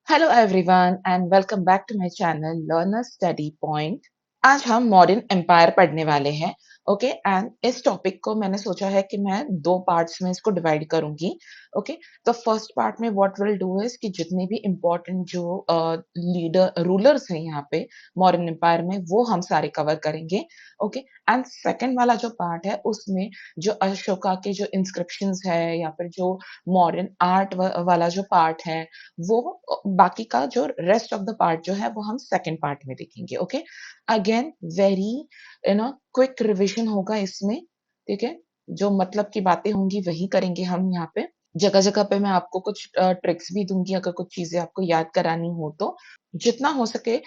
Hello everyone and welcome back to my channel learner study point. आज हम modern empire पढ़ने वाले हैं। ओके, एंड इस टॉपिक को मैंने सोचा है कि मैं दो पार्ट्स में इसको डिवाइड करूंगी। ओके, तो फर्स्ट पार्ट में व्हाट विल डू इज कि जितने भी इम्पोर्टेंट जो लीडर रूलर्स हैं यहाँ पे मॉडर्न एम्पायर में वो हम सारे कवर करेंगे। ओके, एंड सेकंड वाला जो पार्ट है उसमें जो अशोका के जो इंस्क्रिप्शंस है या फिर जो मॉडर्न आर्ट वाला जो पार्ट है वो बाकी का जो रेस्ट ऑफ द पार्ट जो है वो हम सेकंड पार्ट में देखेंगे। Okay, again very quick revision होगा इसमें। ठीक है, जो मतलब की बातें होंगी वही करेंगे हम यहाँ पे। जगह जगह पे मैं आपको कुछ ट्रिक्स भी दूंगी अगर कुछ चीजें आपको याद करानी हो तो। जितना हो सके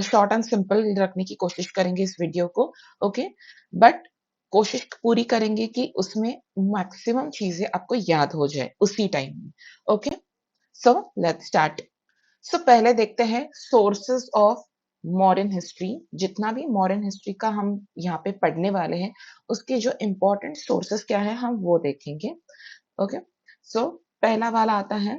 शॉर्ट एंड सिंपल रखने की कोशिश करेंगे इस वीडियो को। ओके, बट कोशिश पूरी करेंगे कि उसमें मैक्सिमम चीजें आपको याद हो जाए उसी टाइम में। Okay, so let's start. So पहले देखते हैं सोर्सेस ऑफ मॉडर्न हिस्ट्री। जितना भी मॉडर्न हिस्ट्री का हम यहाँ पे पढ़ने वाले हैं उसके जो इम्पोर्टेंट सोर्सेस क्या है हम वो देखेंगे। ओके, सो पहला वाला आता है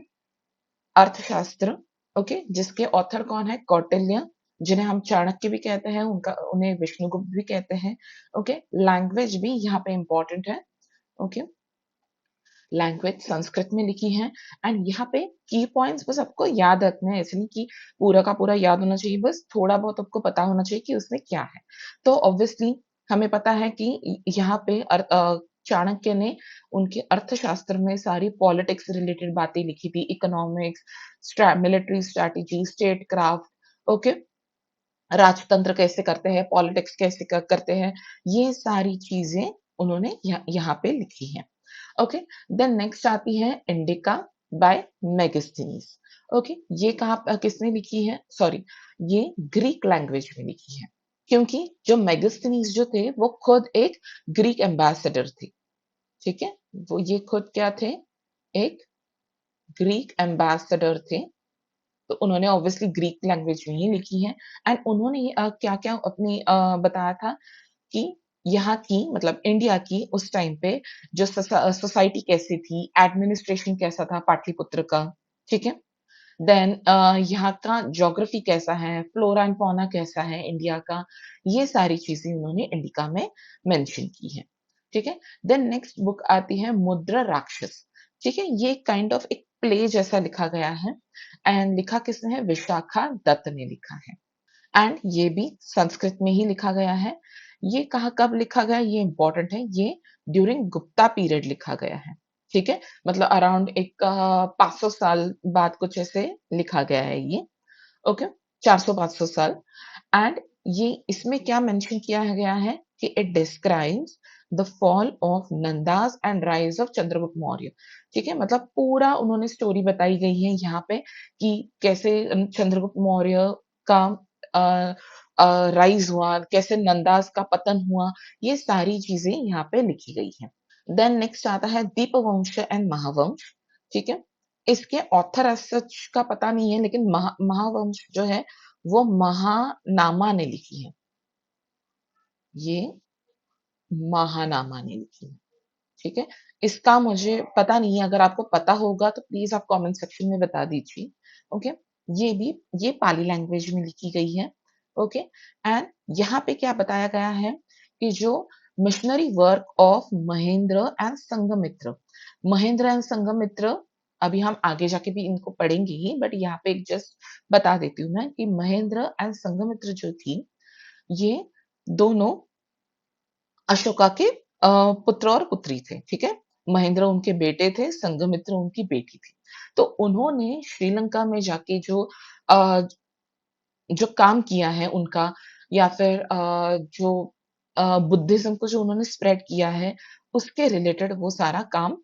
अर्थशास्त्र। ओके, जिसके ऑथर कौन है? कौटिल्य, जिन्हें हम चाणक्य भी कहते हैं, उनका उन्हें विष्णुगुप्त भी कहते हैं। ओके, लैंग्वेज भी यहाँ पे इम्पोर्टेंट है। ओके, लैंग्वेज संस्कृत में लिखी है। एंड यहाँ पे की पॉइंट्स बस आपको याद रखना है, ऐसे नहीं कि पूरा का पूरा याद होना चाहिए, बस थोड़ा बहुत आपको पता होना चाहिए कि उसमें क्या है। तो ऑब्वियसली हमें पता है कि यहाँ पे चाणक्य ने उनके अर्थशास्त्र में सारी पॉलिटिक्स से रिलेटेड बातें लिखी थी, economics, military strategy, statecraft. Okay, राजतंत्र कैसे करते हैं, पॉलिटिक्स कैसे करते हैं, ये सारी चीजें उन्होंने यहाँ पे लिखी है। ओके, देन नेक्स्ट आती है इंडिका बाय मेगास्थनीज। ओके, ये कहाँ किसने लिखी है? सॉरी, ये ग्रीक लैंग्वेज में लिखी है, क्योंकि जो मेगास्थनीज जो थे वो खुद एक ग्रीक एम्बेसडर थे। ठीक है, वो ये खुद क्या थे? एक ग्रीक एम्बेसडर थे। तो उन्होंने ऑब्वियसली ग्रीक लैंग्वेज में ही लिखी है। एंड उन्होंने क्या क्या अपनी बताया था कि यहाँ की मतलब इंडिया की उस टाइम पे जो सोसाइटी कैसी थी, एडमिनिस्ट्रेशन कैसा था पाटलिपुत्र का। ठीक है, देन यहाँ का ज्योग्राफी कैसा है, फ्लोरा एंड फौना कैसा है इंडिया का, ये सारी चीजें उन्होंने इंडिका में मेंशन की है। ठीक है, देन नेक्स्ट बुक आती है मुद्रा राक्षस। ठीक है, ये काइंड ऑफ एक प्ले जैसा लिखा गया है। एंड लिखा किसने है? विशाखा दत्त ने लिखा है। एंड ये भी संस्कृत में ही लिखा गया है। ये कहाँ कब लिखा गया ये इंपॉर्टेंट है, ये ड्यूरिंग गुप्ता पीरियड लिखा गया है। ठीक है, मतलब अराउंड एक 500 साल बाद कुछ ऐसे लिखा गया है ये। ओके, 400-500 साल। एंड ये इसमें क्या मेंशन किया गया है कि it describes the fall of Nandas and rise of Chandragupta Maurya. ठीक है, मतलब पूरा उन्होंने स्टोरी बताई गई है यहाँ पे कि कैसे चंद्रगुप्त मौर्य का राइज हुआ, कैसे नंदास का पतन हुआ, ये सारी चीजें यहाँ पे लिखी गई हैं। देन नेक्स्ट आता है दीपवंश एंड महावंश। ठीक है, इसके ऑथर एज सच का पता नहीं है, लेकिन महावंश जो है वो महानामा ने लिखी है। ये महानामा ने लिखी है। ठीक है, इसका मुझे पता नहीं है, अगर आपको पता होगा तो प्लीज आप कमेंट सेक्शन में बता दीजिए। ओके, ये भी ये पाली लैंग्वेज में लिखी गई है। ओके, एंड यहाँ पे क्या बताया गया है कि जो missionary work of Mahendra and Sanghamitra. Mahendra and Sanghamitra अभी हम आगे जाके भी इनको पढ़ेंगे ही, बट यहाँ पे एक जस्ट बता देती हूँ मैं कि महेंद्र एंड संघमित्र जो थी ये दोनों अशोका के पुत्र और पुत्री थे। ठीक है, महेंद्र उनके बेटे थे, संघमित्र उनकी बेटी थी। तो उन्होंने श्रीलंका में जाके अ, जो काम किया है उनका, या फिर जो बुद्धिज्म को जो उन्होंने स्प्रेड किया है उसके रिलेटेड वो सारा काम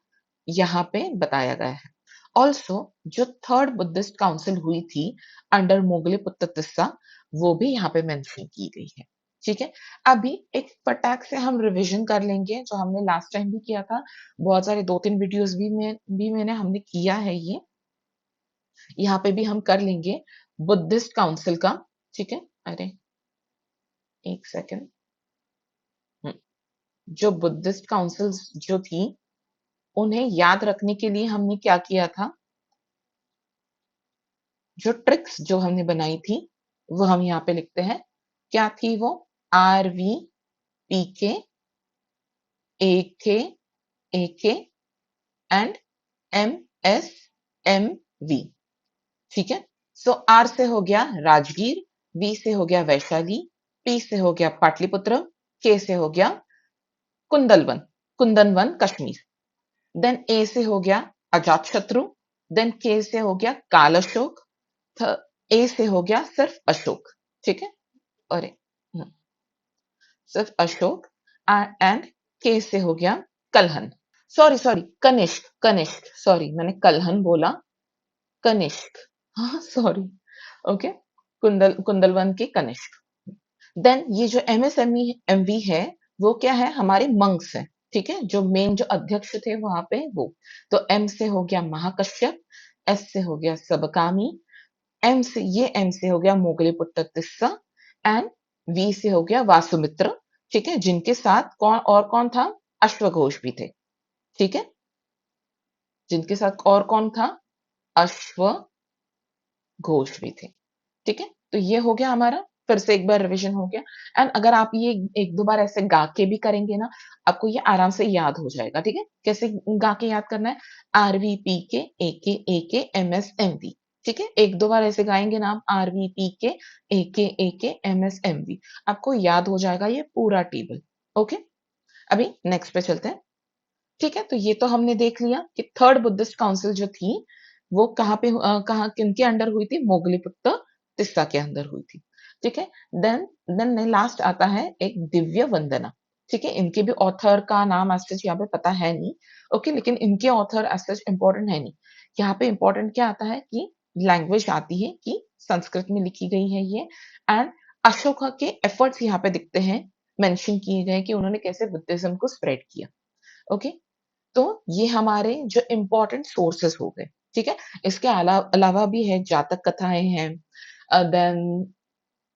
यहाँ पे बताया गया है। ऑल्सो जो थर्ड बुद्धिस्ट काउंसिल हुई थी अंडर मोगले तिस्सा, वो भी यहाँ पे मेंशन की गई है। ठीक है, अभी एक फटाक से हम रिवीजन कर लेंगे जो हमने लास्ट टाइम भी किया था। बहुत सारे 2-3 वीडियोस भी मैंने हमने किया है ये, यहाँ पे भी हम कर लेंगे बुद्धिस्ट काउंसिल का। ठीक है, अरे एक सेकेंड। जो बुद्धिस्ट काउंसिल्स जो थी उन्हें याद रखने के लिए हमने क्या किया था, जो ट्रिक्स जो हमने बनाई थी, वो हम यहाँ पे लिखते हैं। क्या थी वो? RV, PK, AK, AK and MSMV. ठीक है? सो आर से हो गया राजगीर, वी से हो गया वैशाली, पी से हो गया पाटलिपुत्र, के से हो गया कुंदलवन, कुंदनवन कश्मीर। देन ए से हो गया अजातशत्रु, देन के से हो गया काल अशोक, ए से हो गया सिर्फ अशोक। ठीक है? अरे सिर्फ अशोक एंड के से हो गया Kalhan. Sorry sorry, Kanishka, Kanishka, sorry मैंने कलहन बोला, कनिष्क। हाँ सॉरी। ओके, कुंदलवन की कनिष्क। देन ये जो एमएसएमई एमवी है, वो क्या है? हमारे मंक्स है। ठीक है? जो मेन जो अध्यक्ष थे वहां पे वो। तो एम से हो गया महाकश्यप, एस से हो गया सबकामी, एम से हो गया मोगलीपुत्र तिस्सा एंड वी से हो गया वासुमित्र। ठीक है? जिनके साथ कौन था? अश्वघोष भी थे। ठीक है? जिनके साथ और कौन था? अश्वघोष भी थे। ठीक है? तो ये हो गया हमारा, फिर से एक बार रिवीजन हो गया। एंड अगर आप ये एक दो बार ऐसे गा के भी करेंगे ना, आपको ये आराम से याद हो जाएगा। ठीक है? कैसे गा के याद करना है? आरवी पी के ए के एम एस एम वी। ठीक है? एक दो बार ऐसे गाएंगे ना आप, आरवी पी के ए के एम एस एम वी, आपको याद हो जाएगा ये पूरा टेबल। ओके, अभी नेक्स्ट पे चलते हैं। ठीक है? तो ये तो हमने देख लिया कि थर्ड बुद्धिस्ट काउंसिल जो थी वो कहाँ पे कहाँ किनके अंडर हुई थी? मोगलीपुत्र तिस्सा के अंदर हुई थी। ठीक है? देन देन लास्ट आता है एक दिव्य वंदना। ठीक है? इनके भी ऑथर का नाम एज सच यहाँ पे पता है नहीं। ओके, लेकिन इनके ऑथर एज सच इंपॉर्टेंट है नहीं। यहाँ पे इंपॉर्टेंट क्या आता है कि लैंग्वेज आती है कि संस्कृत में लिखी गई है ये। एंड अशोका के एफर्ट्स यहाँ पे दिखते हैं, मेंशन किए गए कि उन्होंने कैसे बुद्धिज्म को स्प्रेड किया। ओके, तो ये हमारे जो इम्पोर्टेंट सोर्सेस हो गए। ठीक है? इसके अलावा भी है, जातक कथाएं हैं, देन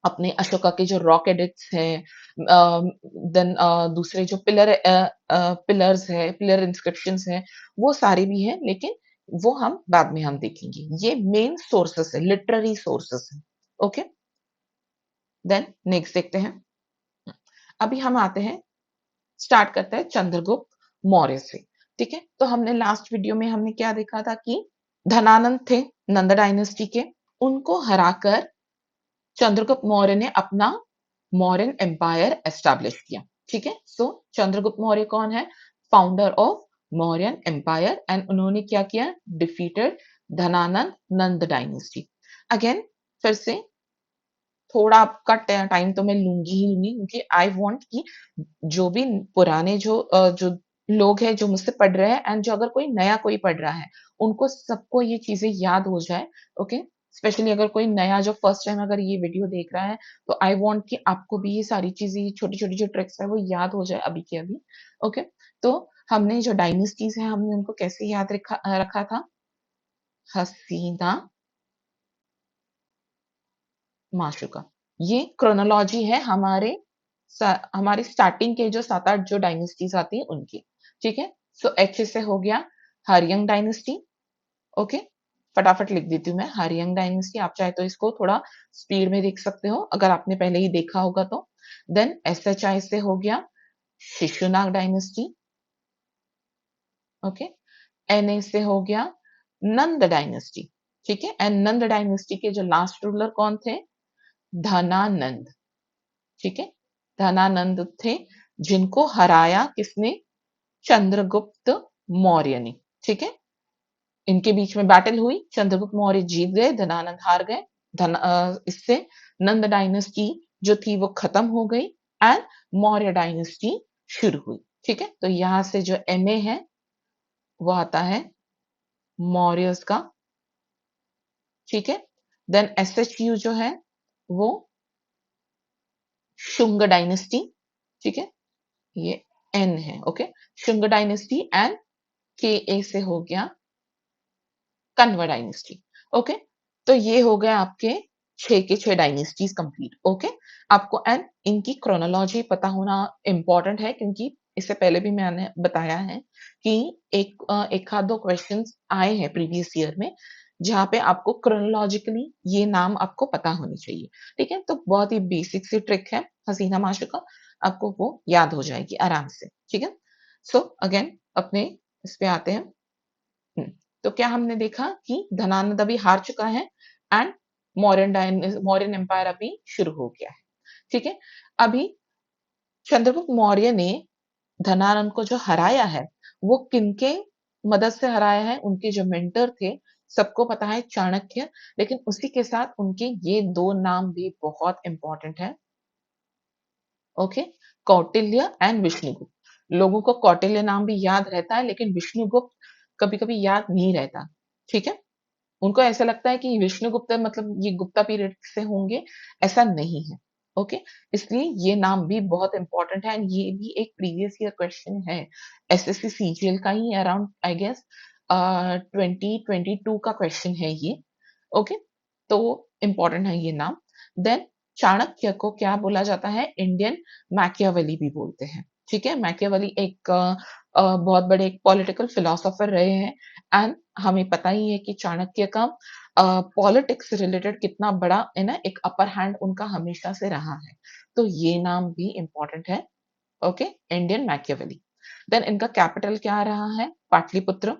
अपने अशोका के जो रॉक एडिक्ट्स हैं, देन दूसरे जो पिलर्स है, पिलर इंस्क्रिप्शंस हैं, वो सारे भी हैं, लेकिन वो हम बाद में हम देखेंगे। ये मेन सोर्सेस है, लिटरेरी सोर्सेस है। ओके, देन नेक्स्ट देखते हैं। अभी हम आते हैं, स्टार्ट करते हैं चंद्रगुप्त मौर्य से। ठीक है? तो हमने लास्ट वीडियो में हमने क्या देखा था कि धनानंद थे नंद डायनेस्टी के, उनको हराकर चंद्रगुप्त मौर्य ने अपना मौर्यन एम्पायर एस्टैब्लिश किया। ठीक है? सो चंद्रगुप्त मौर्य कौन है? Founder of Mauryan empire. And उन्होंने क्या किया? Defeated Dhanananda Nanda dynasty. Again फिर से थोड़ा आपका टाइम तो मैं लूंगी ही लूंगी, क्योंकि आई वांट कि जो भी पुराने जो लोग हैं जो मुझसे पढ़ रहे हैं, एंड जो अगर कोई नया कोई पढ़ रहा है, उनको सबको ये चीजें याद हो जाए। ओके, स्पेशली अगर कोई नया जो फर्स्ट टाइम अगर ये वीडियो देख रहा है, तो आई वांट कि आपको भी ये सारी चीजें, छोटी छोटी जो ट्रिक्स है वो याद हो जाए अभी के अभी। ओके, तो हमने जो डायनेस्टीज है हमने उनको कैसे याद रखा था? हसीना माशुका। ये क्रोनोलॉजी है हमारे स्टार्टिंग के जो 7-8 जो डायनेस्टीज आती है उनकी। ठीक है? सो एच से हो गया हार्यंग डायनेस्टी। ओके, फटाफट लिख देती हूँ मैं, हार्यंग डायनेस्टी। आप चाहे तो इसको थोड़ा स्पीड में देख सकते हो अगर आपने पहले ही देखा होगा तो। देन एस एच आई से हो गया Shishunaga dynasty. Okay, N A से हो गया नंद डायनेस्टी। ठीक है? एंड नंद डायनेस्टी के जो लास्ट रूलर कौन थे? धनानंद। ठीक है? धनानंद थे, जिनको हराया किसने? चंद्रगुप्त मौर्य ने। ठीक है? इनके बीच में बैटल हुई, चंद्रगुप्त मौर्य जीत गए, धनानंद हार गए। इससे नंद डायनेस्टी जो थी वो खत्म हो गई एंड मौर्य डायनेस्टी शुरू हुई। ठीक है? तो यहां से जो एमए है वो आता है मौर्यस का। ठीक है? देन एस एच यू जो है वो शुंग डायनेस्टी। ठीक है? ये एन है। Okay, Shunga dynasty. एंड के ए से हो गया कन्वा डायनेस्टी। ओके, तो ये हो गया आपके 6 के 6 डायनेस्टीज कंप्लीट। ओके, आपको एंड इनकी क्रोनोलॉजी पता होना इंपॉर्टेंट है, क्योंकि इससे पहले भी मैंने बताया है कि एक आध दो क्वेश्चंस आए हैं प्रीवियस ईयर में जहाँ पे आपको क्रोनोलॉजिकली ये नाम आपको पता होने चाहिए, ठीक है? तो बहुत ही बेसिक सी ट्रिक है हसीना माशुका, आपको वो याद हो जाएगी आराम से, ठीक है? सो अगेन अपने इस पे आते हैं। हुँ, तो क्या हमने देखा कि धनानंद अभी हार चुका है एंड मौर्यन एम्पायर अभी शुरू हो गया है, ठीक है? अभी चंद्रगुप्त मौर्य ने धनानंद को जो हराया है, वो किनके मदद से हराया है? उनके जो मेंटर थे, सबको पता है चाणक्य, लेकिन उसी के साथ उनके ये 2 नाम भी बहुत इम्पोर्टेंट हैं, ओके? कौटिल्य एंड विष्णुगुप्त। लोगों को कौटिल्य नाम भी याद रहता है, लेकिन विष्णुगुप्त कभी-कभी याद नहीं रहता, ठीक है? उनको ऐसा लगता है कि विष्णुगुप्त मतलब ये गुप्ता पीरियड से होंगे, ऐसा नहीं है, ओके? इसलिए ये नाम भी बहुत इम्पोर्टेंट है एंड ये भी एक प्रीवियस ईयर क्वेश्चन है। एसएससी सीजीएल का ही अराउंड आई गेस 2022 का क्वेश्चन है ये, ओके? तो इम्पोर्टेंट है ये नाम। देन चाणक्य को क्या बोला जाता है? इंडियन मैकियावेली भी बोलते हैं, ठीक है? मैकियावेली एक बहुत बड़े एक पॉलिटिकल फिलोसोफर रहे हैं एंड हमें पता ही है कि चाणक्य का पॉलिटिक्स से रिलेटेड कितना बड़ा है ना एक अपर हैंड उनका हमेशा से रहा है। तो ये नाम भी इम्पोर्टेंट है, ओके? Indian Machiavelli. देन इनका कैपिटल क्या रहा है? पाटलिपुत्र,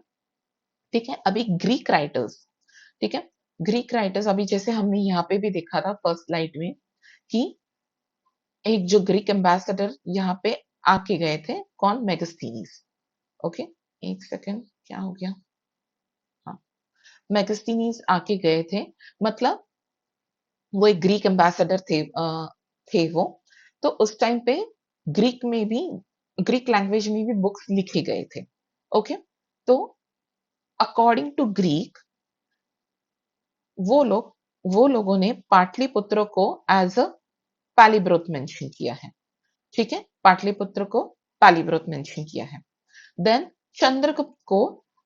ठीक है? अभी ग्रीक राइटर्स, ठीक है? ग्रीक राइटर्स अभी जैसे हमने यहाँ पे भी देखा था फर्स्ट स्लाइड में कि एक जो ग्रीक एम्बेसडर यहाँ पे आके गए थे, कौन? मेगास्थनीज, ओके? एक सेकंड क्या हो गया? हाँ, मेगास्थनीज आके गए थे, मतलब वो एक ग्रीक एम्बेसडर थे वो। तो उस टाइम पे ग्रीक में भी ग्रीक लैंग्वेज में भी बुक्स लिखे गए थे, ओके? तो अकॉर्डिंग टू ग्रीक वो लोग वो लोगों ने पाटलिपुत्र को एज़ अ पैलिब्रोथ मेंशन किया है, ठीक है? पाटलिपुत्र को पैलिब्रोथ मेंशन किया है। देन चंद्रगुप्त को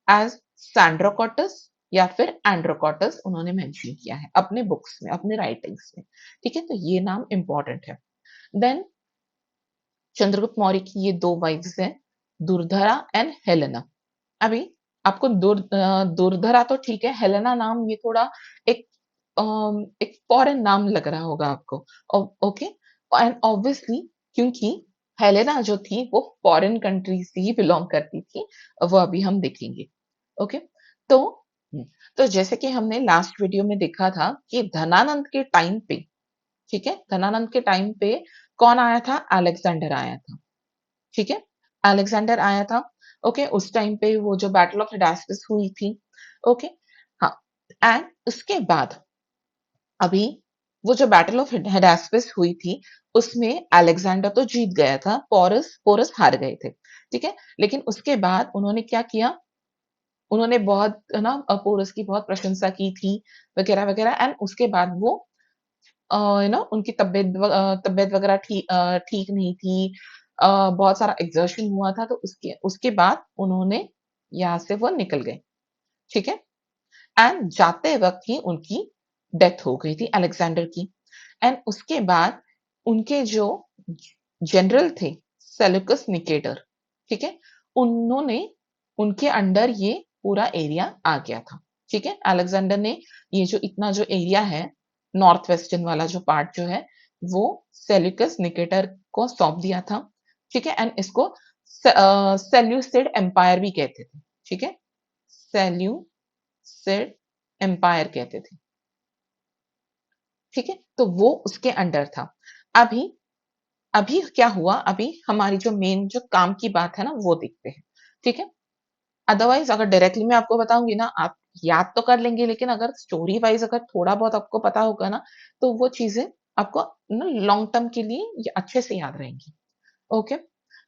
एज़ सैंड्रोकोटस या फिर एंड्रोकोटस उन्होंने मेंशन किया है अपने बुक्स में, अपने राइटिंग्स में, ठीक है? तो ये नाम इम्पोर्टेंट है। देन चंद्रगुप्त मौर्य की ये 2 वाइफ्स हैं, दुर्धरा एंड हेलेना। अभी आपको दुर्धरा तो ठीक है, हेलेना नाम ये थोड़ा एक एक फॉरेन नाम लग रहा होगा आपको। ओके एंड ऑब्वियसली क्योंकि हेलेना जो थी वो फॉरेन कंट्री से ही बिलोंग करती थी, वो अभी हम देखेंगे। ओके तो तो जैसे कि हमने लास्ट वीडियो में देखा था कि धनानंद के टाइम पे, ठीक है? धनानंद के टाइम पे कौन आया था? अलेक्जेंडर आया था, ठीक है? अलेक्जेंडर आया था, ओके? उस टाइम पे वो जो बैटल ऑफ हिडास्पिस हुई थी, ओके? हाँ, एंड उसके बाद अभी वो जो बैटल ऑफ हिडास्पिस हुई थी, उसमें अलेक्जेंडर तो जीत गया था, पोरस पोरस हार गए थे, ठीक है? लेकिन उसके बाद उन्होंने क्या किया? उन्होंने बहुत है ना पोरस की बहुत प्रशंसा की थी, वगैरह-वगैरह एंड उसके बाद वो उनकी तबीयत वगैरह ठीक नहीं थी। बहुत सारा एक्सर्शन हुआ था तो उसके उसके बाद उन्होंने यहाँ से वो निकल गए, ठीक है? एंड जाते वक़्त ही उनकी डेथ हो गई थी अलेक्जेंडर की एंड उसके बाद उनके जो जनरल थे सेल्यूकस निकेटर, ठीक है? उन्होंने उनके अंडर ये पूरा एरिया आ गया था, ठीक है? अलेक्जेंडर ने ये जो इतना जो एरिया है, नॉर्थ वेस्टर्न वाला जो पार्ट जो है, वो सेल्यूकस निकेटर को सौंप दिया था, ठीक है? एंड इसको सेल्यूसिड एम्पायर भी कहते थे, ठीक है? सेल्यूसिड एम्पायर कहते थे, ठीक है? तो वो उसके अंडर था। अभी अभी क्या हुआ? अभी हमारी जो मेन जो काम की बात है ना, वो देखते हैं, ठीक है? अदरवाइज़ अगर डायरेक्टली मैं आपको बताऊँगी ना, आप याद तो कर लेंगे, लेकिन अगर स्टोरी वाइज़ अगर थोड़ा बहुत आपको पता होगा ना, तो वो चीज़ें आपको ना लॉन्ग टर्म के लिए ये अच्छे से याद रहेंगी। ओके?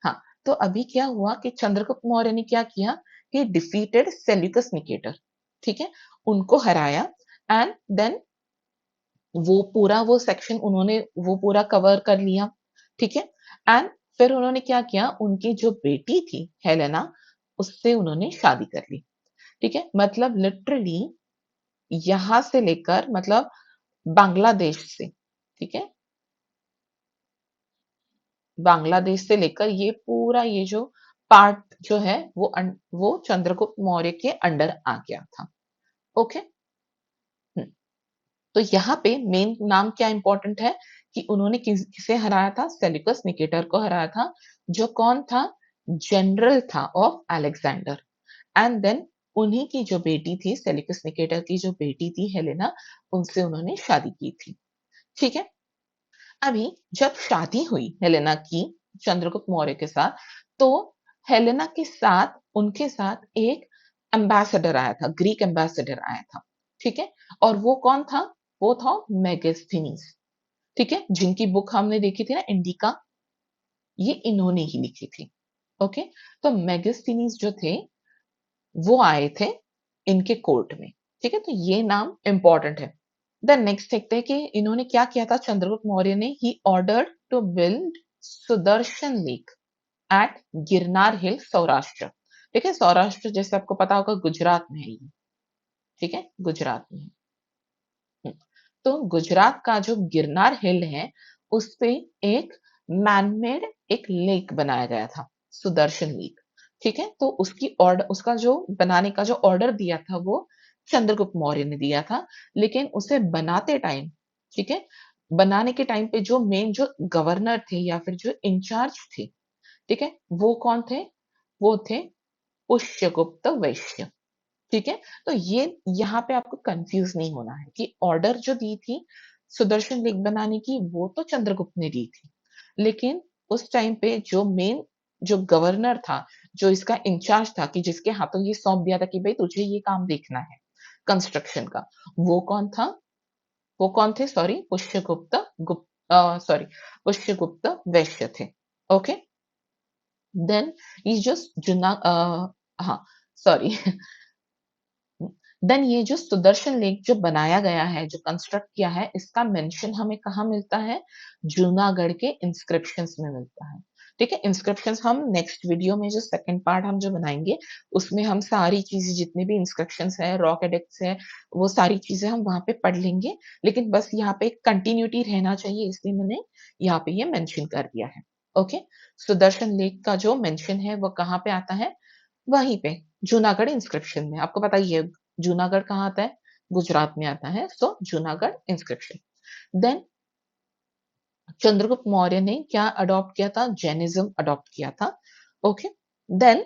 हाँ, तो अभी क्या हुआ कि चंद्रगुप्त मौर्य ने क्या किया? ही डिफीटेड सेल्यूकस निकेटर, ठीक है? उनको हराया एंड देन वो सेक्शन उन्होंने वो पूरा कवर कर लिया, ठीक है? एंड फिर उन्होंने क्या किया? उनकी जो बेटी थी हेलेना, उससे उन्होंने शादी कर ली, ठीक है? मतलब लिटरली यहाँ से लेकर मतलब बांग्लादेश से, ठीक है? बांग्लादेश से लेकर ये पूरा ये जो पार्ट जो है वो चंद्रगुप्त मौर्य के अंडर आ गया था, ओके? तो यहाँ पे मेन नाम क्या इंपॉर्टेंट है कि उन्होंने किसे हराया था? सेल्यूकस निकेटर को हराया था, जो कौन था? जनरल था ऑफ अलेक्जेंडर। एंड देन उन्हीं की जो बेटी थी, सेल्यूकस निकेटर की जो बेटी थी हेलेना, उनसे उन्होंने शादी की थी। ठीक है? अभी जब शादी हुई हेलेना की चंद्रगुप्त मौर्य के साथ, तो हेलेना के साथ उनके साथ एक एम्बेसडर आया था, ग्रीक एम्बेसडर आया था। ठीक है? और वो कौन था? वो था मेगास्थनीज। ठीक है? जिनकी बुक हमने देखी थी ना, इंडिका, ये इन्होंने ही लिखी थी। ओके? तो मेगास्थनीज जो थे, वो आए थे इनके कोर्ट में। ठीक है? तो ये नाम इंपॉर्टेंट है। देन नेक्स्ट देखते हैं कि इन्होंने क्या किया था चंद्रगुप्त मौर्य ने। He ordered to build Sudarshan lake at Girnar hill, Saurashtra. ठीक है? सौराष्ट्र जैसे आपको पता होगा गुजरात में है ये। ठीक है? गुजरात में है। तो गुजरात का जो गिरनार हिल है, उस पे एक मैनमेड एक लेक बनाया गया था, सुदर्शन लेक। ठीक है? तो उसका जो बनाने का जो ऑर्डर दिया था, वो चंद्रगुप्त मौर्य ने दिया था। लेकिन उसे बनाते टाइम, ठीक है, बनाने के टाइम पे जो मेन जो गवर्नर थे या फिर जो इंचार्ज थे, ठीक है, वो कौन थे? वो थे पुष्यगुप्त वैश्य। ठीक है? तो ये यहाँ पे आपको कंफ्यूज नहीं होना है कि ऑर्डर जो दी थी सुदर्शन लेक बनाने की, वो तो चंद्रगुप्त ने दी थी। लेकिन उस टाइम पे जो मेन जो गवर्नर था, जो इसका इंचार्ज था, कि जिसके हाथों ये सौंप दिया था कि भाई तुझे ये काम देखना है कंस्ट्रक्शन का, वो कौन था? वो कौन थे? सॉरी, पुष्यगुप्त वैश्य थे। ओके? देन ये जो जुना हाँ, सॉरी। देन ये जो सुदर्शन लेक जो बनाया गया है, जो कंस्ट्रक्ट किया है, इसका मेंशन हमें कहाँ मिलता है? जूनागढ़ के इंस्क्रिप्शंस में मिलता है। ठीक है? इंस्क्रिप्शंस हम नेक्स्ट वीडियो में जो सेकंड पार्ट हम जो बनाएंगे, उसमें हम सारी चीजें जितने भी इंस्क्रिप्शंस है, रॉक एडिक्ट्स है, वो सारी चीजें हम वहां पे पढ़ लेंगे। लेकिन बस यहाँ पे कंटिन्यूटी रहना चाहिए, इसलिए मैंने यहाँ पे ये मेंशन कर दिया है। ओके? सुदर्शन लेक का जो मेंशन है वो कहाँ पे आता है? वहीं पे जूनागढ़ इंस्क्रिप्शन में। आपको पता ही है जूनागढ़ कहाँ आता है? गुजरात में आता है। So Junagadh inscription. Then Chandragupta Maurya ने क्या अडॉप्ट किया था? जैनिज्म अडॉप्ट किया था। Okay? Then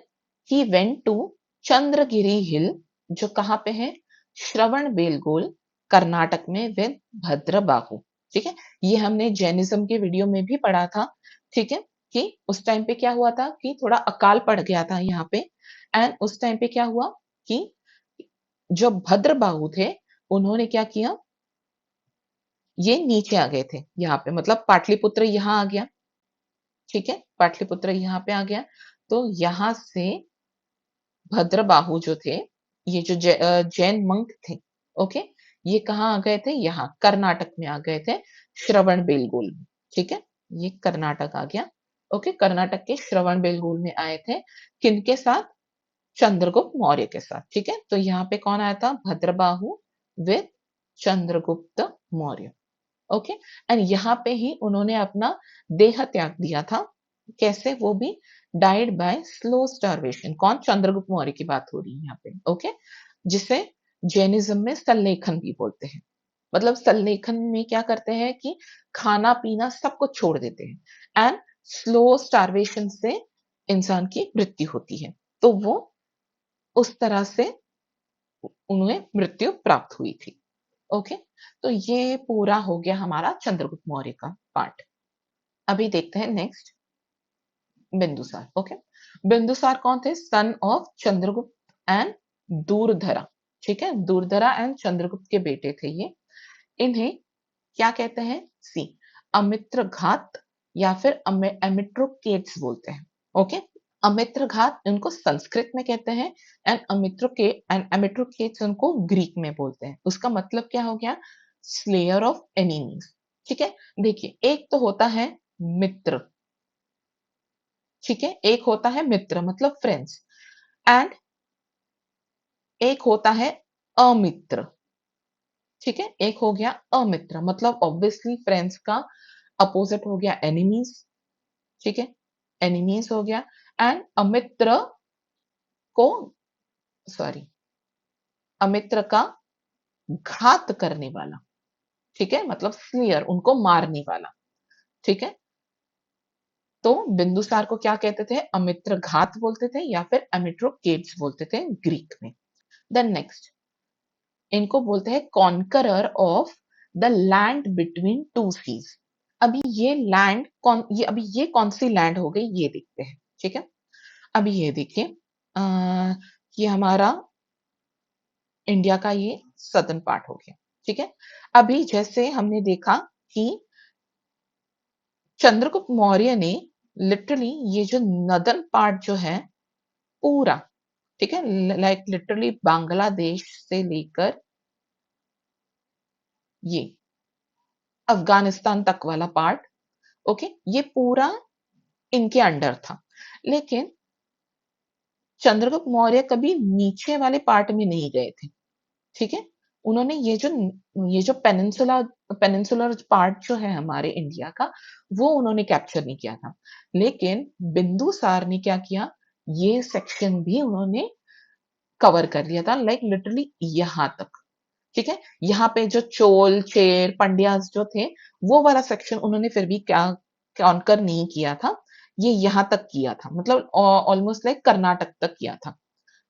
he went to Chandragiri hill, जो कहाँ पे है? श्रवण बेलगोल, कर्नाटक में, विद भद्रबाहु। ठीक है? ये हमने जैनिज्म के वीडियो में भी पढ़ा था। ठीक है? कि उस टाइम पे क्या हुआ था कि थोड़ा अकाल पड़ गया था यहाँ पे। एंड उस टाइम पे क्या हुआ कि जो भद्रबाहु थे, उन्होंने क्या किया? ये नीचे आ गए थे यहाँ पे, मतलब पाटलिपुत्र यहाँ आ गया। ठीक है? पाटलिपुत्र यहाँ पे आ गया। तो यहाँ से भद्रबाहु जो थे, ये जो जैन मंक थे, ओके, ये कहाँ आ गए थे? यहाँ कर्नाटक में आ गए थे, श्रवण बेलगोल में। ठीक है? ये कर्नाटक आ गया। ओके? कर्नाटक के श्रवण बेलगोल में आए थे। किनके साथ? चंद्रगुप्त मौर्य के साथ। ठीक है? तो यहाँ पे कौन आया था? Bhadrabahu with Chandragupta Maurya. Okay? And यहाँ पे ही उन्होंने अपना देह त्याग दिया था। कैसे? वो भी डाइड बाय स्लो स्टार्वेशन। कौन? चंद्रगुप्त मौर्य की बात हो रही है यहाँ पे। ओके? जिसे जैनिज्म में सल्लेखन भी बोलते हैं। मतलब सल्लेखन में क्या करते हैं कि खाना पीना सब कुछ छोड़ देते हैं एंड स्लो स्टार्वेशन से इंसान की मृत्यु होती है। तो वो उस तरह से उन्हें मृत्यु प्राप्त हुई थी। ओके? तो ये पूरा हो गया हमारा चंद्रगुप्त मौर्य का पार्ट। अभी देखते हैं नेक्स्ट, बिंदुसार। ओके? बिंदुसार कौन थे? Son of Chandragupta and Durdhara. ठीक है? दूरधरा एंड चंद्रगुप्त के बेटे थे ये। इन्हें क्या कहते हैं? सी, अमित्र घात या फिर एमिट्रोकेट्स बोलते हैं। ओके? अमित्र घात इनको संस्कृत में कहते हैं एंड एमिट्रोकेट्स उनको ग्रीक में बोलते हैं। उसका मतलब क्या हो गया? Slayer of enemies. ठीक है? देखिए, एक तो होता है मित्र। ठीक है? एक होता है मित्र मतलब फ्रेंड्स, एंड एक होता है अमित्र। ठीक है? एक हो गया अमित्र, मतलब ऑब्वियसली फ्रेंड्स का अपोजिट हो गया एनिमीज। ठीक है? एनिमीज हो गया। एंड अमित्र को, सॉरी, अमित्र का घात करने वाला। ठीक है, मतलब स्लेयर, उनको मारने वाला, ठीक है। तो बिंदुसार को क्या कहते थे? अमित्रघात बोलते थे या फिर अमित्रोकेट्स बोलते थे ग्रीक में। देन नेक्स्ट, इनको बोलते हैं conqueror of the land between two seas. अभी ये लैंड कौन, ये अभी ये कौन सी लैंड हो गई ये देखते हैं, ठीक है। अभी ये देखिए, ये हमारा इंडिया का ये सदर्न पार्ट हो गया, ठीक है। अभी जैसे हमने देखा कि चंद्रगुप्त मौर्य ने लिटरली ये जो नदर्न पार्ट जो है पूरा, ठीक है, लाइक लिटरली बांग्लादेश से लेकर ये अफगानिस्तान तक वाला पार्ट, ओके, ये पूरा इनके अंडर था। लेकिन चंद्रगुप्त मौर्य कभी नीचे वाले पार्ट में नहीं गए थे, ठीक है। उन्होंने ये जो पेनिनसुलर पार्ट जो है हमारे इंडिया का, वो उन्होंने कैप्चर नहीं किया था। लेकिन बिंदुसार ने क्या किया, ये सेक्शन भी उन्होंने कवर कर लिया था, लाइक लिटरली यहां तक, ठीक है। यहाँ पे जो चोल चेर पंड्यास जो थे, वो वाला सेक्शन उन्होंने फिर भी क्या कॉन्कर नहीं किया था, ये यहाँ तक किया था, मतलब ऑलमोस्ट लाइक कर्नाटक तक किया था,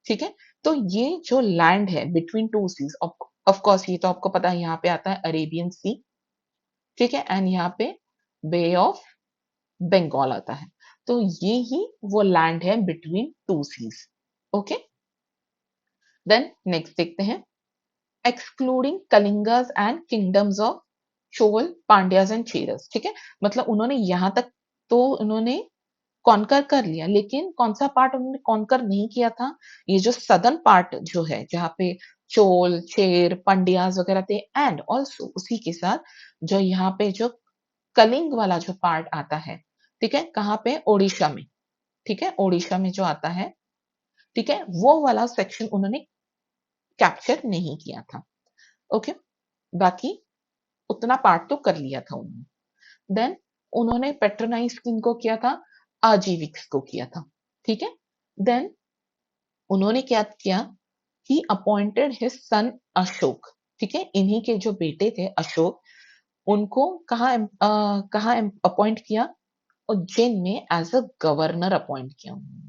ठीक है। तो ये जो लैंड है between two seas, of course ये तो आपको पता है, यहाँ पे आता है अरेबियन सी, ठीक है, एंड यहाँ पे बे ऑफ बंगाल आता है। तो ये ही वो लैंड है between two seas, okay. Then next देखते हैं, excluding Kalingas and kingdoms of Chola Pandyas and Cheras, ठीक है। मतलब उन्होंने यहां तक तो उन्होंने कॉन्कर कर लिया, लेकिन कौन सा पार्ट उन्होंने कॉन्कर नहीं किया था? ये जो सदर्न पार्ट जो है, जहाँ पे चोल चेर पंड्यास वगैरह थे, एंड ऑल्सो उसी के साथ जो यहाँ पे जो कलिंग वाला जो पार्ट आता है, ठीक है, कहाँ पे? ओडिशा में, ठीक है, ओडिशा में जो आता है, ठीक है, वो वाला सेक्शन उन्होंने कैप्चर नहीं किया था, ओके। बाकी उतना पार्ट तो कर लिया था उन्होंने। देन उन्होंने पेट्रोनाइज किनको किया था? आजीविक्स को किया था, ठीक है। देन उन्होंने क्या किया, ही अपॉइंटेड हिज सन अशोक, ठीक है, इन्हीं के जो बेटे थे अशोक, उनको कहाँ अपॉइंट किया? उज्जैन में एज अ गवर्नर अपॉइंट किया उन्होंने,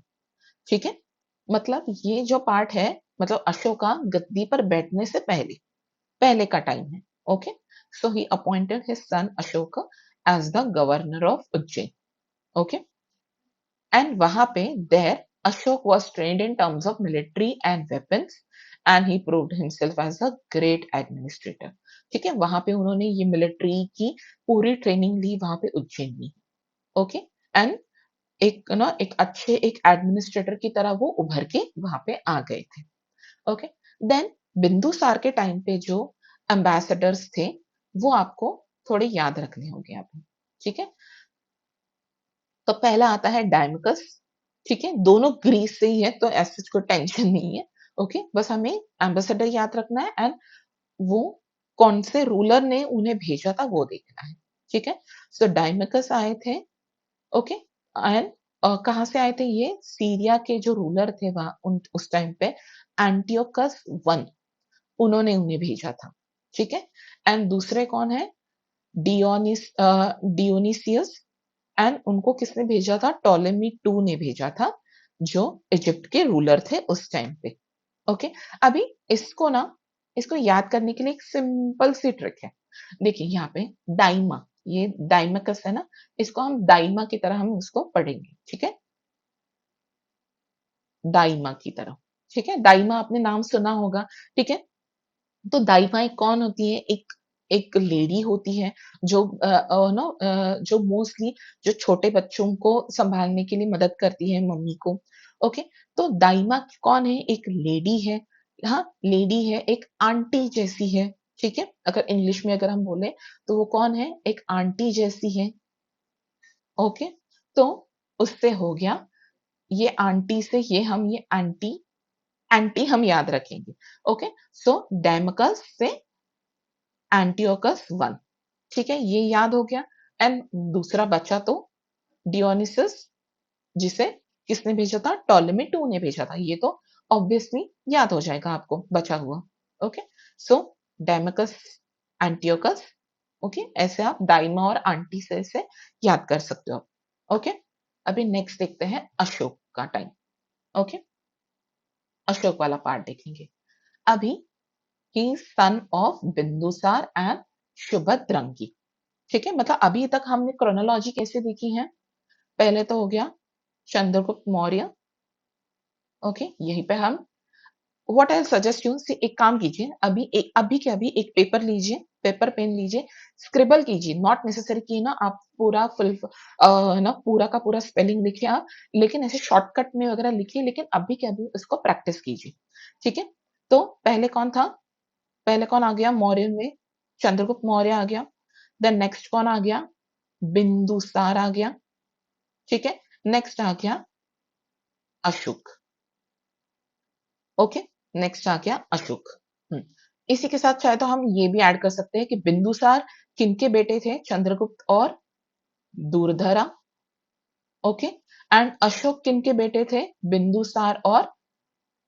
ठीक है। मतलब ये जो पार्ट है, मतलब अशोका गद्दी पर बैठने से पहले पहले का टाइम है, okay. So he appointed his son Ashoka as the governor of Ujjain, okay. And वहां पे there Ashoka was trained in terms of military and weapons and he proved himself as a great administrator, ठीक है। वहां पे उन्होंने ये मिलिट्री की पूरी ट्रेनिंग ली वहां पे उज्जैन में, ओके। एंड एक अच्छे एक एडमिनिस्ट्रेटर की तरह वो उभर के वहां पे आ गए थे, ओके। देन बिंदुसार के टाइम पे जो एम्बेसडर्स थे, वो आपको थोड़े याद रखने होंगे अभी, ठीक है। तो पहला आता है डायमकस, ठीक है, दोनों ग्रीस से ही है, तो ऐसे कोई टेंशन नहीं है, ओके। बस हमें एम्बेसडर याद रखना है, एंड वो कौन से रूलर ने उन्हें भेजा था वो देखना है, ठीक है। सो डायमकस आए थे, ओके। एंड कहाँ से आए थे ये? सीरिया के जो रूलर थे वहां उस टाइम पे एंटियोकस वन, उन्होंने उन्हें भेजा था, ठीक है। एंड दूसरे कौन है? डियोनिसियस, एंड उनको किसने भेजा था? टॉलेमी टू ने भेजा था, जो इजिप्ट के रूलर थे उस टाइम पे, ओके। अभी इसको याद करने के लिए एक सिंपल सी ट्रिक है। देखिए यहाँ पे डाइमा, ये डाइमकस है ना, इसको हम दाइमा की तरह हम उसको पढ़ेंगे, ठीक है, दाइमा की तरह, ठीक है। दाइमा आपने नाम सुना होगा, ठीक है। तो दाई-माई कौन होती है? एक एक लेडी होती है जो जो मोस्टली जो छोटे बच्चों को संभालने के लिए मदद करती है मम्मी को, ओके। तो दाई-माँ कौन है? एक लेडी है, हाँ, लेडी है, एक आंटी जैसी है, ठीक है। अगर इंग्लिश में अगर हम बोले तो वो कौन है? एक आंटी जैसी है, ओके। तो उससे हो गया, ये आंटी से ये आंटी एंटी हम याद रखेंगे, ओके। सो डेमकस से एंटियोकस वन, ठीक है, ये याद हो गया। एंड दूसरा बचा तो डियोनिसस, जिसे किसने भेजा था? टॉलेमी टू ने भेजा था, ये तो ऑब्वियसली याद हो जाएगा आपको बचा हुआ, ओके। सो डेमकस, एंटियोकस ओके, ऐसे आप दाइमा और आंटी से इसे याद कर सकते हो। ओके, अभी नेक्स्ट देखते हैं अशोक का टाइम। ओके, अशोक वाला पार्ट देखेंगे। अभी ही सन ऑफ बिंदुसार एंड शुभद्रंगी। ठीक है, मतलब अभी तक हमने क्रोनोलॉजी कैसे देखी है? पहले तो हो गया चंद्रगुप्त मौर्य। ओके, यहीं पे हम व्हाट आई सजेस्ट यू से एक काम कीजिए, अभी के अभी एक पेपर लीजिए, पेपर पेन लीजिए, स्क्रिबल कीजिए, नॉट नेसेसरी कि ना आप पूरा फुल ना पूरा का पूरा स्पेलिंग लिखिए आप, लेकिन ऐसे शॉर्टकट में वगैरह लिखिए, लेकिन अभी के अभी इसको प्रैक्टिस कीजिए। ठीक है, तो पहले कौन था? पहले कौन आ गया मौर्य में? चंद्रगुप्त मौर्य आ गया। देन नेक्स्ट कौन आ गया? बिंदुसार आ गया। ठीक है, नेक्स्ट आ गया अशोक। ओके, नेक्स्ट आ गया अशोक। हम्म, इसी के साथ चाहे तो हम ये भी ऐड कर सकते हैं कि बिंदुसार किनके बेटे थे? चंद्रगुप्त और दूरधरा। ओके, एंड अशोक किनके बेटे थे? बिंदुसार और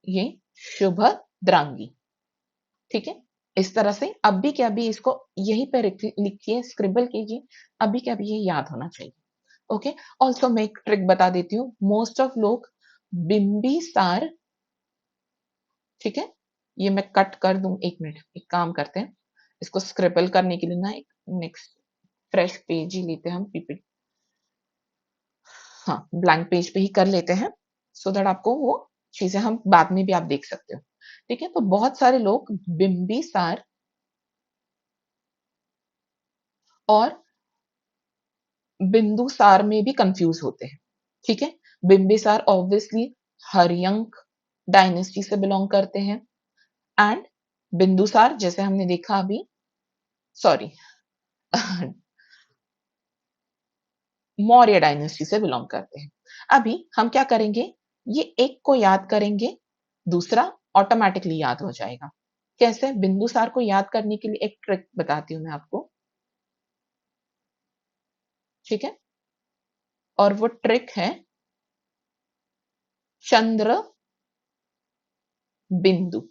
ये शुभद्रांगी। ठीक है, इस तरह से अभी के अभी इसको यहीं पे लिखिए, स्क्रिबल कीजिए, अभी के अभी ये याद होना चाहिए। ओके, ऑल्सो मैं एक ट्रिक बता देती हूँ, मोस्ट ऑफ लोग बिंबिसार, ठीक है, ये मैं कट कर दूं, एक मिनट, एक काम करते हैं, इसको स्क्रिबल करने के लिए ना एक नेक्स्ट फ्रेश पेज ही लेते हैं हम, पीपीटी, हाँ ब्लैंक पेज पे ही कर लेते हैं, सो दैट आपको वो चीजें हम बाद में भी आप देख सकते हो। ठीक है, तो बहुत सारे लोग बिंबिसार और बिंदुसार में भी कंफ्यूज होते हैं। ठीक है, बिंबिसार ऑब्वियसली हरियंक डायनेस्टी से बिलोंग करते हैं, एंड बिंदुसार जैसे हमने देखा अभी, सॉरी मौर्य डायनेस्टी से बिलोंग करते हैं। अभी हम क्या करेंगे, ये एक को याद करेंगे, दूसरा ऑटोमेटिकली याद हो जाएगा। कैसे? बिंदुसार को याद करने के लिए एक ट्रिक बताती हूँ मैं आपको। ठीक है, और वो ट्रिक है चंद्र बिंदु।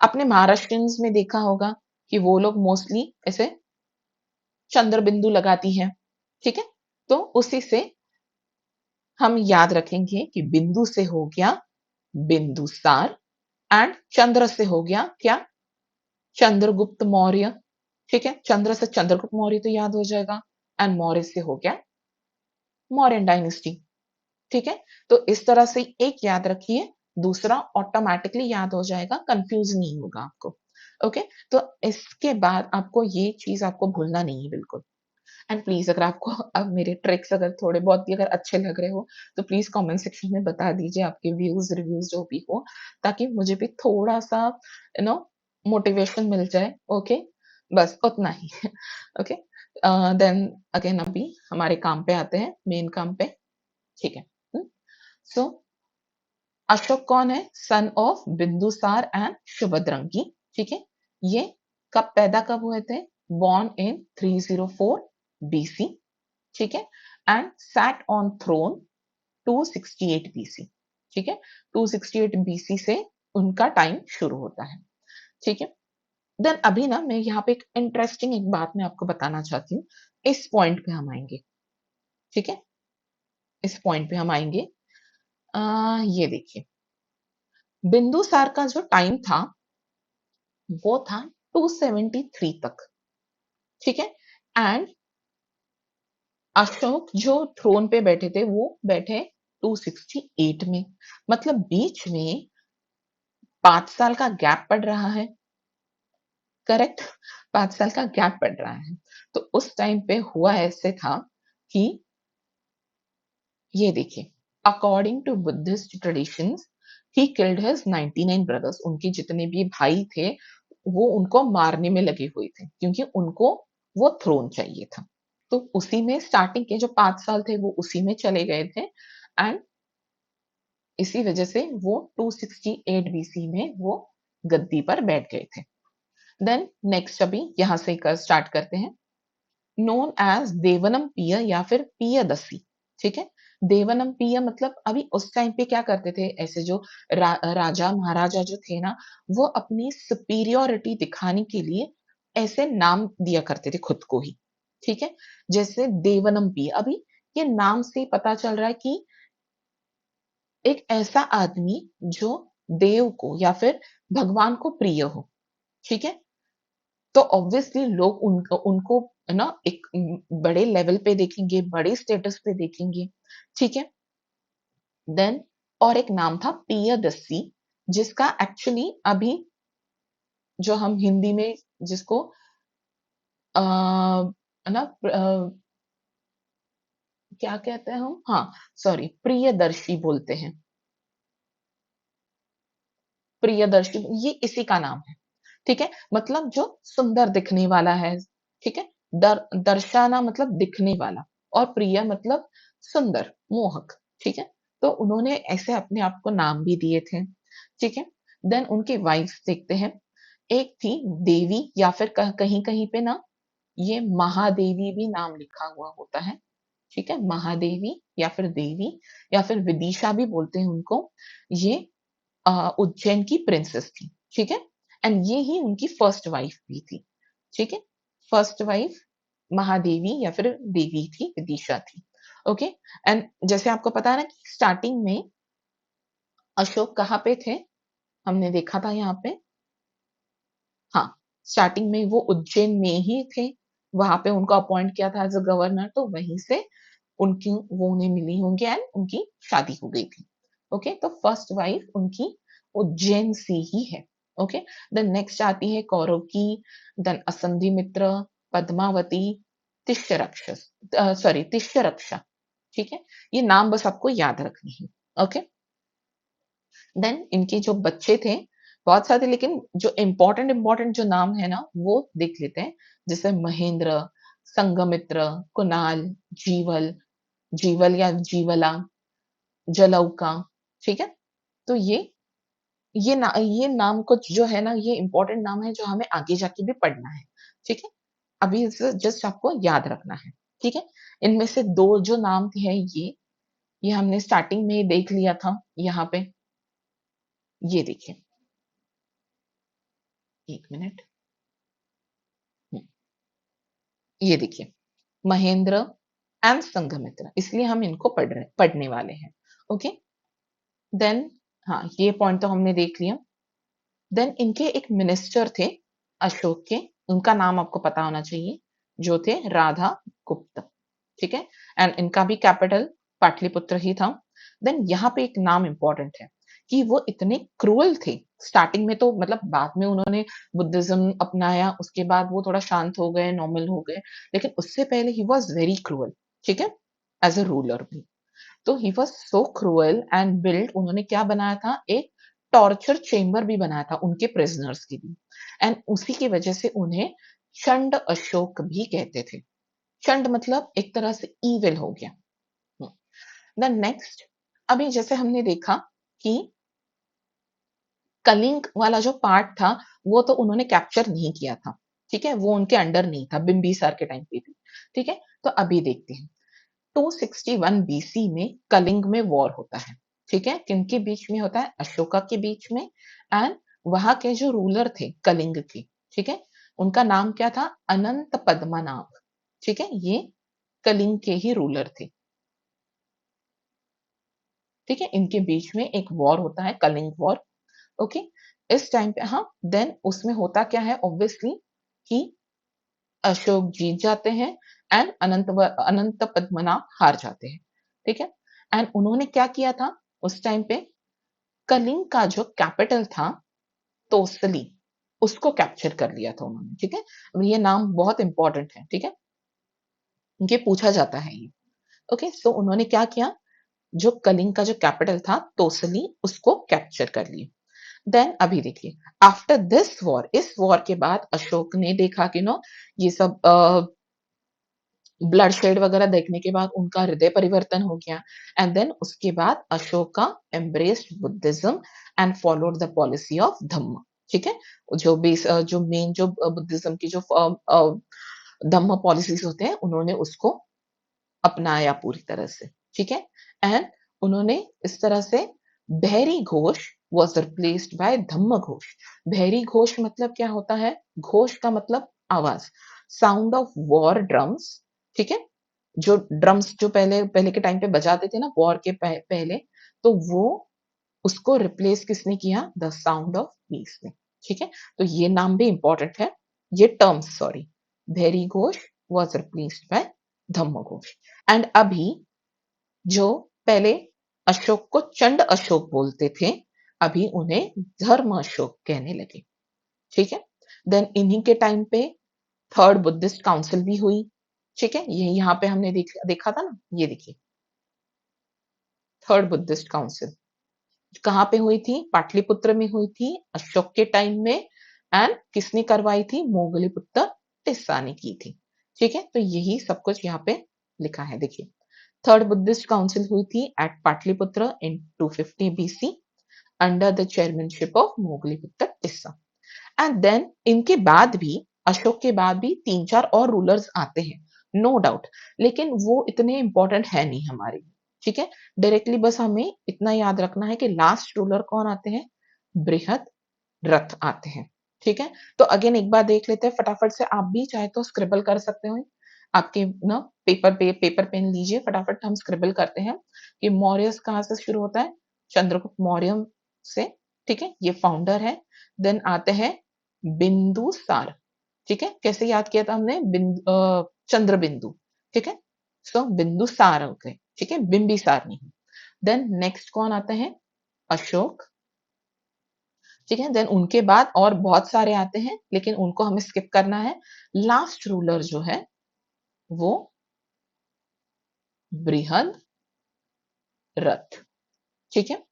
अपने महाराष्ट्रियंस में देखा होगा कि वो लोग मोस्टली ऐसे चंद्र बिंदु लगाती हैं। ठीक है, तो उसी से हम याद रखेंगे कि बिंदु से हो गया बिंदुसार, एंड चंद्र से हो गया क्या? चंद्रगुप्त मौर्य। ठीक है, चंद्र से चंद्रगुप्त मौर्य तो याद हो जाएगा, एंड मौर्य से हो गया मौर्यन डायनेस्टी। ठीक है, तो इस तरह से एक याद रखिए, दूसरा ऑटोमेटिकली याद हो जाएगा, कंफ्यूज नहीं होगा आपको। ओके, तो इसके बाद आपको ये चीज आपको भूलना नहीं है बिल्कुल। एंड प्लीज अगर आपको अब मेरे ट्रिक्स अगर थोड़े बहुत भी अगर अच्छे लग रहे हो, तो प्लीज कमेंट सेक्शन में बता दीजिए आपके व्यूज रिव्यूज जो भी हो, ताकि मुझे भी थोड़ा सा मोटिवेशन मिल जाए। ओके, बस उतना ही। ओके, देन अगेन अभी हमारे काम पे आते हैं, मेन काम पे। ठीक है, सो अशोक कौन है? Son of Bindusara and Subhadrangi. ठीक है, ये कब हुए थे? Born in 304 BC. ठीक है, and sat on throne 268 BC. ठीक है, 268 बीसी से उनका टाइम शुरू होता है। ठीक है, देन अभी ना मैं यहाँ पे एक इंटरेस्टिंग एक बात मैं आपको बताना चाहती हूँ, इस पॉइंट पे हम आएंगे। ठीक है, इस पॉइंट पे हम आएंगे। ये देखिए, बिंदुसार का जो टाइम था वो था 273 तक। ठीक है, एंड अशोक जो थ्रोन पे बैठे थे वो बैठे 268 में, मतलब बीच में 5 साल का गैप पड़ रहा है। करेक्ट, 5 साल का गैप पड़ रहा है। तो उस टाइम पे हुआ ऐसे था कि ये देखिए, according to Buddhist traditions he killed his 99 brothers. उनके जितने भी भाई थे वो उनको मारने में लगे हुए थे, क्योंकि उनको वो थ्रोन चाहिए था। तो उसी में स्टार्टिंग के जो 5 साल थे वो उसी में चले गए थे, एंड इसी वजह से वो 268 बीसी में वो गद्दी पर बैठ गए थे। देन नेक्स्ट अभी यहां से स्टार्ट करते हैं, नोन एज देवनम पिय या फिर पियदसी। ठीक है, देवनम पिय मतलब अभी उस टाइम पे क्या करते थे, ऐसे जो राजा महाराजा जो थे ना, वो अपनी सुपीरियोरिटी दिखाने के लिए ऐसे नाम दिया करते थे खुद को ही, ठीक है? जैसे देवनम्पी, अभी ये नाम से ही पता चल रहा है कि एक ऐसा आदमी जो देव को या फिर भगवान को प्रिय हो, ठीक है? तो ऑब्वियसली लोग उनको उनको है ना एक बड़े लेवल पे देखेंगे, बड़े स्टेटस पे देखेंगे, ठीक है? देन और एक नाम था प्रियदर्शी, जिसका एक्चुअली अभी जो हम हिंदी में जिसको है ना क्या कहते हैं हम? हाँ, सॉरी प्रियदर्शी बोलते हैं। प्रियदर्शी ये इसी का नाम है, ठीक है? मतलब जो सुंदर दिखने वाला है, ठीक है? दर्शाना मतलब दिखने वाला और प्रिय मतलब सुंदर, मोहक, ठीक है? तो उन्होंने ऐसे अपने आप को नाम भी दिए थे, ठीक है? देन उनकी वाइफ्स देखते हैं, एक थी देवी या फिर कहीं-कहीं पे ना ये महादेवी भी नाम लिखा हुआ होता है, ठीक है? महादेवी या फिर देवी या फिर विदिशा भी बोलते हैं उनको। ये उज्जैन की प्रिंसेस थी, ठीक है? एंड ये ही उनकी फर्स्ट वाइफ भी थी, ठीक है? फर्स्ट वाइफ महादेवी या फिर देवी थी, विदिशा थी, ओके? एंड जैसे आपको पता है ना कि स्टार्टिंग में अशोक कहाँ पे थे? हमने देखा था यहाँ पे हाँ, स्टार्टिंग में वो उज्जैन में ही थे, वहाँ पे उनको अपॉइंट किया था एज़ अ गवर्नर तो वहीं से उनकी वो उन्हें मिली होंगी एंड उनकी शादी हो गई थी। ओके, तो फर्स्ट वाइफ उनकी उज्जैन से ही है। ओके, देन नेक्स्ट आती है कौरव देन असंधिमित्र, पद्मावती, तिष्यरक्षस सॉरी तिष्यरक्षा, ठीक है? ये नाम बस आपको याद रखने हैं। ओके, देन इनके जो बच्चे थे, बहुत सारे लेकिन जो इम्पोर्टेंट जो नाम है ना, वो देख लेते हैं। जैसे महेंद्र, संघमित्र, कुणाल, जीवल, जीवल या जीवला, जलौका, ठीक है? तो ये नाम कुछ जो है ना, ये इम्पोर्टेंट नाम है जो हमें आगे जाके भी पढ़ना है, ठीक है? अभी जस्ट आपको याद रखना है, ठीक है? इनमें से 2 जो नाम है ये हमने स्टार्टिंग में ही देख लिया था, यहाँ पे। ये देखिए, 1 मिनट। हुँ, ये देखिए, महेंद्र एंड संघमित्र, इसलिए हम इनको पढ़ने वाले हैं, ओके? देन हाँ, ये पॉइंट तो हमने देख लिया। देन इनके एक मिनिस्टर थे अशोक के, उनका नाम आपको पता होना चाहिए, जो थे राधा गुप्त, ठीक है? एंड इनका भी कैपिटल पाटलिपुत्र ही था। देन यहाँ पे एक नाम इम्पोर्टेंट है कि वो इतने क्रूअल थे, स्टार्टिंग में तो मतलब बाद में उन्होंने बुद्धिज़्म अपनाया, उसके बाद वो थोड़ा शांत हो गए, नॉर्मल हो गए, लेकिन उससे पहले ही वाज़ वेरी क्रूअल, ठीक है? एज़ अ रूलर भी। तो he was so cruel and build उन्होंने क्या बनाया था एक टॉर्चर चेंबर भी बनाया था उनके प्रिजनर्स के लिए एंड उसी की वजह से उन्हें चंड अशोक भी कहते थे। चंड मतलब एक तरह से इविल हो गया। देन नेक्स्ट अभी जैसे हमने देखा कि कलिंग वाला जो पार्ट था वो तो उन्होंने कैप्चर नहीं किया था, ठीक है? वो उनके अंडर नहीं था, बिंबिसार के टाइम पे भी, ठीक है? तो अभी देखते हैं 261 बीसी में कलिंग में वॉर होता है, ठीक है? किनके बीच में होता है? अशोका के बीच में एंड वहाँ के जो रूलर थे कलिंग के, ठीक है? उनका नाम क्या था? अनंत पद्मनाभ, ठीक है? ये कलिंग के ही रूलर थे, ठीक है? इनके बीच में एक वॉर होता है, कलिंग वॉर, ओके? इस टाइम पे हाँ, देन उसमें होता क्या है ऑब्वियसली कि अशोक जीत जाते हैं एंड अनंत पद्मनाभ हार जाते हैं, ठीक है? एंड उन्होंने क्या किया था उस टाइम पे कलिंग का जो कैपिटल था तोसली, उसको कैप्चर कर लिया था उन्होंने, ठीक है? अब ये नाम बहुत इंपॉर्टेंट है, ठीक है? ये पूछा जाता है ये, ओके? सो उन्होंने क्या किया, जो कलिंग का जो कैपिटल था तोसली, उसको कैप्चर कर लिया। देन अभी देखिए, आफ्टर दिस वॉर इस वॉर के बाद अशोक ने देखा कि नो ये सब ब्लडशेड वगैरह देखने के बाद उनका हृदय परिवर्तन हो गया एंड देन उसके बाद Ashoka embraced Buddhism and followed the policy of Dhamma, ठीक है? जो मेन जो बुद्धिज्म की जो धम्म पॉलिसीज होते हैं उन्होंने उसको अपनाया पूरी तरह से, ठीक है? एंड उन्होंने इस तरह से Bhairi Ghosh was replaced by धम्म घोष। भैरी घोष मतलब क्या होता है? घोष का मतलब आवाज, साउंड ऑफ वॉर ड्रम्स, ठीक है? जो ड्रम्स जो पहले पहले के टाइम पे बजाते थे ना वॉर के पहले, तो वो उसको रिप्लेस किसने किया? द साउंड ऑफ पीस ने, ठीक है? तो ये नाम भी इम्पोर्टेंट है, ये terms sorry, Bhairi Ghosh was replaced by Dhamma Ghosh. And अभी जो पहले अशोक को चंड अशोक बोलते थे, अभी उन्हें धर्म अशोक कहने लगे, ठीक है? देन इन्हीं के टाइम पे थर्ड बुद्धिस्ट काउंसिल भी हुई, ठीक है? ये यहाँ पे हमने देखा था ना, ये देखिए, थर्ड बुद्धिस्ट काउंसिल कहाँ पे हुई थी? पाटलिपुत्र में हुई थी, अशोक के टाइम में। एंड किसने करवाई थी? मोगलीपुत्र टिस्सा ने की थी, ठीक है? तो यही सब कुछ यहाँ पे लिखा है, देखिए। थर्ड बुद्धिस्ट काउंसिल हुई थी at Pataliputra in 250 BC under the chairmanship of Moggaliputta Tissa. And then इनके बाद भी, अशोक के बाद भी 3-4 और रूलर्स आते हैं, नो डाउट, लेकिन वो इतने इंपॉर्टेंट है नहीं हमारे लिए, ठीक है? डायरेक्टली बस हमें इतना याद रखना है कि लास्ट रूलर कौन आते हैं? बृहद रथ आते हैं, ठीक है? तो अगेन एक बार देख लेते हैं फटाफट से, आप भी चाहे तो स्क्रिबल कर सकते हो, आपके ना पेपर पेन लीजिए, फटाफट हम स्क्रिबल करते हैं कि मौर्य कहाँ से शुरू होता है? चंद्रगुप्त मौर्य से, ठीक है? ये फाउंडर है। देन आते हैं बिंदुसार, ठीक है? कैसे याद किया था हमने? चंद्र बिंदु, ठीक है? सो बिंदुसार हो गए, ठीक है? बिंबिसार नहीं। देन नेक्स्ट कौन आता है? अशोक, ठीक है? देन उनके बाद और बहुत सारे आते हैं, लेकिन उनको हमें स्किप करना है। लास्ट रूलर जो है वो बृहद रथ, ठीक है?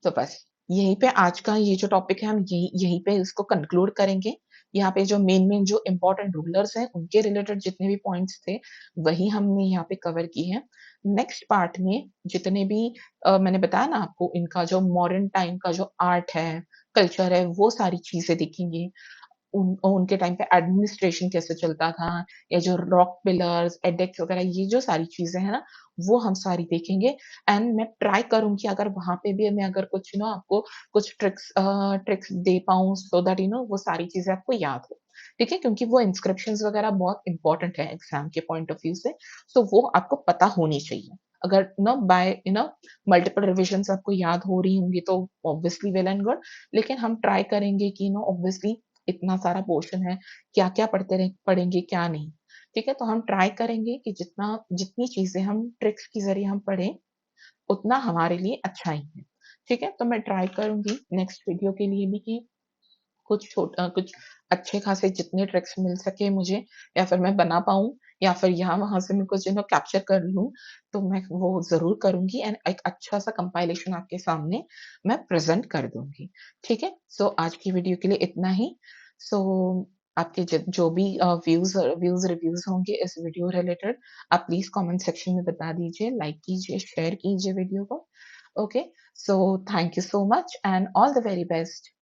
तो बस यहीं पे आज का ये जो टॉपिक है हम यहीं यहीं पे इसको कंक्लूड करेंगे। यहाँ पे जो मेन जो इम्पोर्टेंट रूलर्स हैं उनके रिलेटेड जितने भी पॉइंट्स थे वही हमने यहाँ पे कवर किए हैं। नेक्स्ट पार्ट में जितने भी मैंने बताया ना आपको, इनका जो मॉडर्न टाइम का जो आर्ट है, कल्चर है, वो सारी चीजें देखेंगे। उनके टाइम पे एडमिनिस्ट्रेशन कैसे चलता था, या जो रॉक पिलर्स, एडेक्स वगैरह ये जो सारी चीजें हैं ना, वो हम सारी देखेंगे। एंड मैं ट्राई करूंगी अगर वहां पे भी मैं अगर कुछ ना आपको कुछ ट्रिक्स दे पाऊँ सो दैट वो सारी चीजें आपको याद हो, ठीक है? क्योंकि वो इंस्क्रिप्शंस वगैरह बहुत इंपॉर्टेंट है एग्जाम के पॉइंट ऑफ व्यू से, सो वो आपको पता होनी चाहिए। अगर ना बाय मल्टीपल रिविजन्स आपको याद हो रही होंगी तो ऑब्वियसली वेल एंड गुड, लेकिन हम ट्राई करेंगे कि ऑब्वियसली इतना सारा पोर्शन है, क्या-क्या पढ़ेंगे, क्या नहीं, ठीक है? तो हम ट्राई करेंगे कि जितनी चीज़ें हम ट्रिक्स के ज़रिए हम पढ़ें, उतना हमारे लिए अच्छा ही है, ठीक है? तो मैं ट्राई करूँगी नेक्स्ट वीडियो के लिए भी कि कुछ अच्छे खासे जितने ट्रिक्स मिल सके मुझे, या फिर मैं बना पाऊँ, या फिर यहाँ-वहाँ से मैं कुछ कैप्चर कर लूँ, तो मैं वो ज़रूर करूँगी एंड एक अच्छा-सा कंपाइलेशन आपके सामने मैं प्रेज़ेंट कर दूँगी, ठीक है? सो आज की वीडियो के लिए इतना ही। सो आपके जो भी व्यूज़ रिव्यूज़ होंगे इस वीडियो रिलेटेड, आप प्लीज़ कमेंट सेक्शन में बता दीजिए, लाइक कीजिए, शेयर कीजिए वीडियो को। Okay, so thank you so much and all the very best.